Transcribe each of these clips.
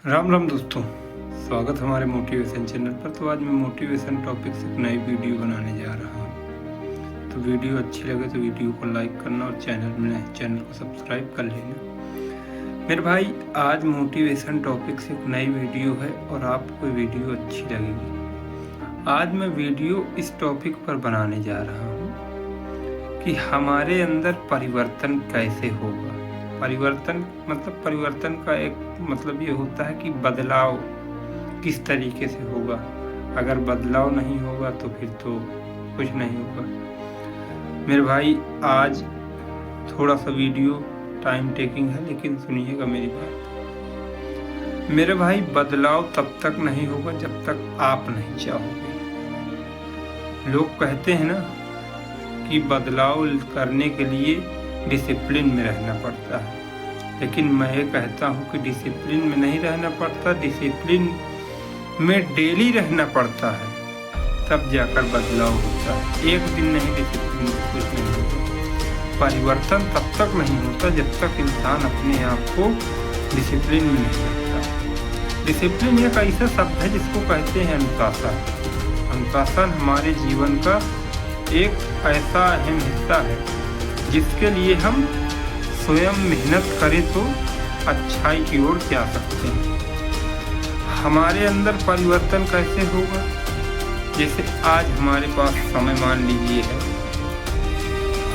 राम राम दोस्तों, स्वागत हमारे मोटिवेशन चैनल पर। तो आज मैं मोटिवेशन टॉपिक से एक नई वीडियो बनाने जा रहा हूँ। तो वीडियो अच्छी लगे तो वीडियो को लाइक करना और चैनल को सब्सक्राइब कर लेना। मेरे भाई, आज मोटिवेशन टॉपिक से एक नई वीडियो है और आपको वीडियो अच्छी लगेगी। आज मैं वीडियो इस टॉपिक पर बनाने जा रहा हूँ कि हमारे अंदर परिवर्तन कैसे होगा। परिवर्तन का एक मतलब ये होता है कि बदलाव किस तरीके से होगा। अगर बदलाव नहीं होगा तो फिर तो कुछ नहीं होगा। मेरे भाई, आज थोड़ा सा वीडियो टाइम टेकिंग है, लेकिन सुनिएगा मेरी बात। मेरे भाई, बदलाव तब तक नहीं होगा जब तक आप नहीं चाहोगे। लोग कहते हैं ना कि बदलाव करने के लिए डिसिप्लिन में रहना पड़ता है, लेकिन मैं ये कहता हूँ कि डिसिप्लिन में नहीं रहना पड़ता, डिसिप्लिन में डेली रहना पड़ता है, तब जाकर बदलाव होता है। एक दिन नहीं, डिसिप्लिन में कुछ नहीं होता। परिवर्तन तब तक नहीं होता जब तक इंसान अपने आप को डिसिप्लिन में नहीं रखता। डिसिप्लिन एक ऐसा शब्द है जिसको कहते हैं अनुशासन। अनुशासन हमारे जीवन का एक ऐसा अहम हिस्सा है जिसके लिए हम स्वयं मेहनत करें तो अच्छाई की ओर जा सकते हैं। हमारे अंदर परिवर्तन कैसे होगा? जैसे आज हमारे पास समय मान लीजिए है,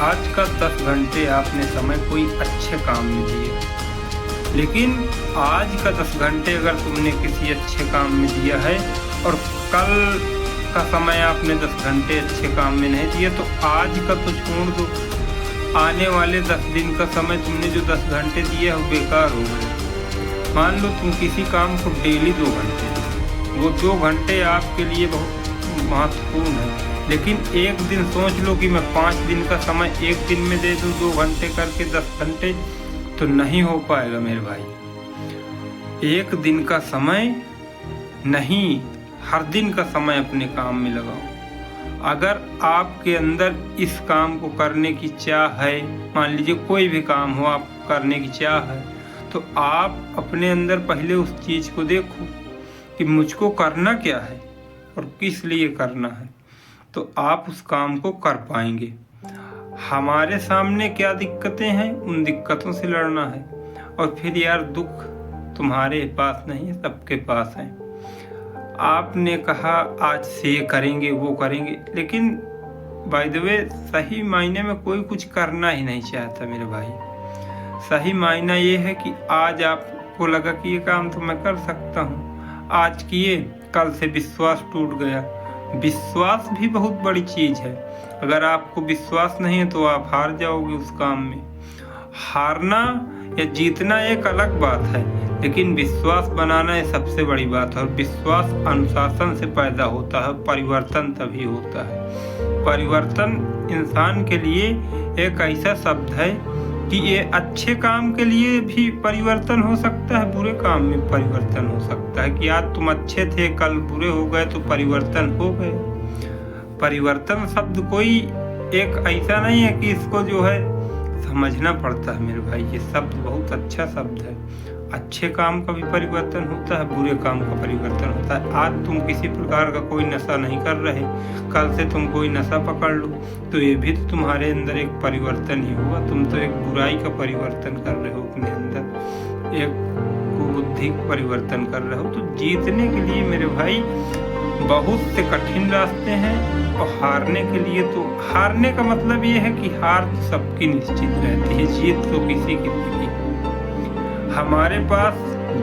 आज का 10 घंटे आपने समय कोई अच्छे काम में दिए, लेकिन आज का 10 घंटे अगर तुमने किसी अच्छे काम में दिया है और कल का समय आपने 10 घंटे अच्छे काम में नहीं दिया, तो आज का तो छोड़ दो, आने वाले 10 दिन का समय तुमने जो 10 घंटे दिए वो बेकार हो गए। मान लो तुम किसी काम को डेली 2 घंटे दो, वो 2 घंटे आपके लिए बहुत महत्वपूर्ण है, लेकिन एक दिन सोच लो कि मैं 5 दिन का समय एक दिन में दे दूँ, 2 घंटे करके 10 घंटे, तो नहीं हो पाएगा मेरे भाई। एक दिन का समय नहीं, हर दिन का समय अपने काम में लगाओ। अगर आपके अंदर इस काम को करने की चाह है, मान लीजिए कोई भी काम हो आपको करने की चाह है, तो आप अपने अंदर पहले उस चीज़ को देखो कि मुझको करना क्या है और किस लिए करना है, तो आप उस काम को कर पाएंगे। हमारे सामने क्या दिक्कतें हैं, उन दिक्कतों से लड़ना है। और फिर यार, दुख तुम्हारे पास नहीं है, सबके पास है। आपने कहा आज से ये करेंगे वो करेंगे, लेकिन बाय द वे सही मायने में कोई कुछ करना ही नहीं चाहता मेरे भाई। सही मायना ये है कि आज आपको लगा कि ये काम तो मैं कर सकता हूँ, आज किए, कल से विश्वास टूट गया। विश्वास भी बहुत बड़ी चीज़ है। अगर आपको विश्वास नहीं है तो आप हार जाओगे उस काम में। हारना या जीतना एक अलग बात है, लेकिन विश्वास बनाना ये सबसे बड़ी बात है। और विश्वास अनुशासन से पैदा होता है, परिवर्तन तभी होता है। परिवर्तन इंसान के लिए एक ऐसा शब्द है कि ये अच्छे काम के लिए भी परिवर्तन हो सकता है, बुरे काम में परिवर्तन हो सकता है। कि आज तुम अच्छे थे, कल बुरे हो गए, तो परिवर्तन हो गए। परिवर्तन शब्द कोई एक ऐसा नहीं है कि इसको जो है समझना पड़ता है मेरे भाई। ये शब्द बहुत अच्छा शब्द है। अच्छे काम का भी परिवर्तन होता है, बुरे काम का परिवर्तन होता है। आज तुम किसी प्रकार का कोई नशा नहीं कर रहे, कल से तुम कोई नशा पकड़ लो, तो ये भी तो तुम्हारे अंदर एक परिवर्तन ही हुआ। तुम तो एक बुराई का परिवर्तन कर रहे हो अपने अंदर, एक कुबुद्धि का परिवर्तन कर रहे हो। तो जीतने के लिए मेरे भाई बहुत से कठिन रास्ते हैं, और हारने के लिए तो, हारने का मतलब ये है कि हार तो सबकी निश्चित रहती है, जीत तो किसी की। हमारे पास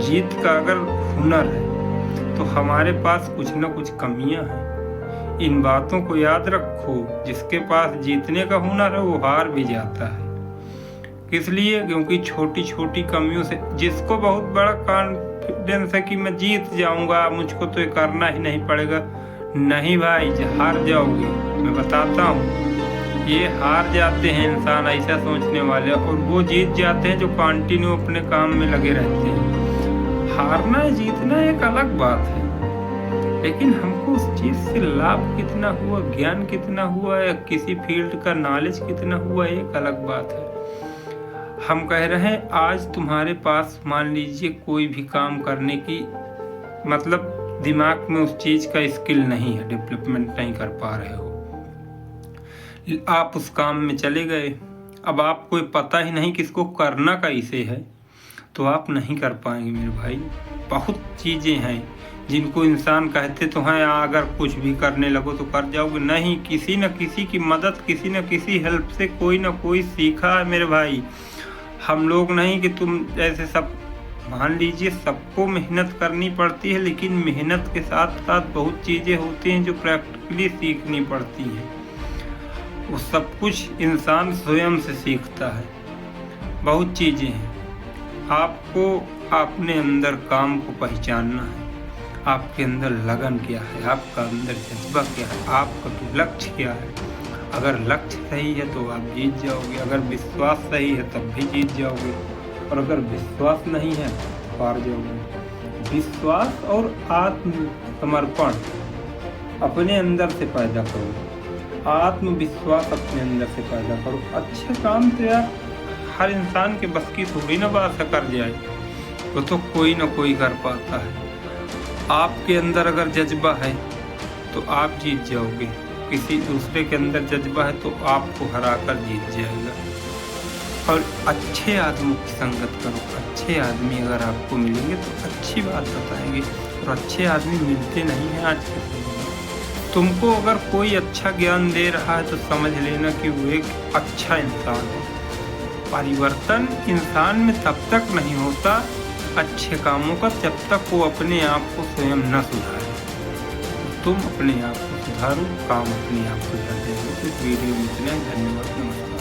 जीत का अगर हुनर है तो हमारे पास कुछ न कुछ कमियां हैं। इन बातों को याद रखो। जिसके पास जीतने का हुनर है वो हार भी जाता है। किस लिए? क्योंकि छोटी छोटी कमियों से, जिसको बहुत बड़ा कॉन्फिडेंस है कि मैं जीत जाऊंगा, मुझको तो ये करना ही नहीं पड़ेगा, नहीं भाई, हार जाओगे। मैं बताता हूँ, ये हार जाते हैं इंसान ऐसा सोचने वाले, और वो जीत जाते हैं जो कंटिन्यू अपने काम में लगे रहते हैं। हारना जीतना एक अलग बात है, लेकिन हमको उस चीज़ से लाभ कितना हुआ, ज्ञान कितना हुआ, या किसी फील्ड का नॉलेज कितना हुआ, एक अलग बात है। हम कह रहे हैं आज तुम्हारे पास मान लीजिए कोई भी काम करने की मतलब दिमाग में उस चीज़ का स्किल नहीं है, डेवलपमेंट नहीं कर पा रहे हो, आप उस काम में चले गए, अब आपको पता ही नहीं किसको करना कैसे है, तो आप नहीं कर पाएंगे मेरे भाई। बहुत चीज़ें हैं जिनको इंसान कहते तो हैं अगर कुछ भी करने लगो तो कर जाओगे, नहीं, किसी न किसी की मदद, किसी न किसी हेल्प से कोई ना कोई सीखा है मेरे भाई। हम लोग नहीं कि तुम ऐसे सब मान लीजिए, सबको मेहनत करनी पड़ती है, लेकिन मेहनत के साथ साथ बहुत चीज़ें होती हैं जो प्रैक्टिकली सीखनी पड़ती हैं। वो सब कुछ इंसान स्वयं से सीखता है। बहुत चीज़ें हैं, आपको अपने अंदर काम को पहचानना है, आपके अंदर लगन क्या है, आपका अंदर जज्बा क्या है, आपका लक्ष्य क्या है। अगर लक्ष्य सही है तो आप जीत जाओगे, अगर विश्वास सही है तब भी जीत जाओगे, और अगर विश्वास नहीं है तो हार जाओगे। विश्वास और आत्मसमर्पण अपने अंदर से पैदा करो, आत्मविश्वास अपने अंदर से पैदा करो। अच्छे काम तो यार हर इंसान के बस की थोड़ी ना बात है कर जाए, वो तो कोई ना कोई कर पाता है। आपके अंदर अगर जज्बा है तो आप जीत जाओगे, किसी दूसरे के अंदर जज्बा है तो आपको हराकर जीत जाएगा। और अच्छे आदमी की संगत करो, अच्छे आदमी अगर आपको मिलेंगे तो अच्छी बात बताएंगे, और अच्छे आदमी मिलते नहीं हैं आज के समय में। तुमको अगर कोई अच्छा ज्ञान दे रहा है तो समझ लेना कि वो एक अच्छा इंसान है। परिवर्तन इंसान में तब तक नहीं होता अच्छे कामों का जब तक वो अपने आप को स्वयं न सुधारे। तुम अपने आप को सुधारो, काम अपने आप सुधार देंगे। इस वीडियो में इतना, धन्यवाद, नमस्कार।